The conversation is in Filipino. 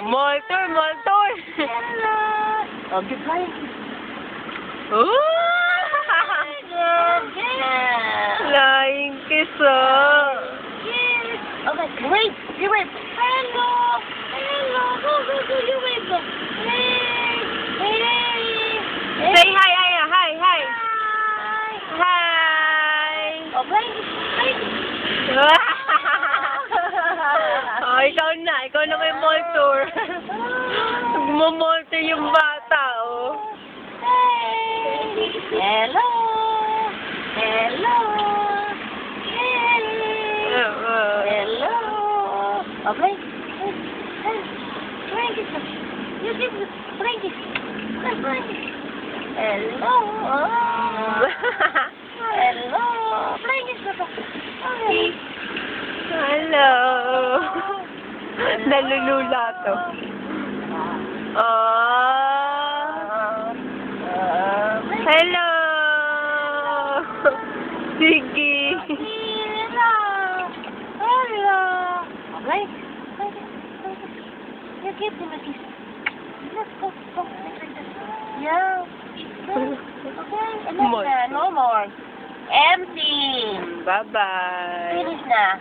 Moltor, moltor. Oh, goodbye. Flying kiss, oh. Okay, wait. You wait. Hello. Hello. Go. You wait. Hey. Say hi, Aya. Hi, hi. Hi. Hi. Oh, wait. Oh, ikaw na may moltor. Nagmamoltor yung bata, oh. Hey. Hello. Hello. Hello. Oh, Blake. Blanket. You give the blanket. Hello. Hello. Blanket. Okay. Hello. Nalulula to. Hello. Sige. Hello. Okay. You give him a kiss. Let's go. Yeah. Okay. Enough na. No more. Empty. Bye-bye. Finish na.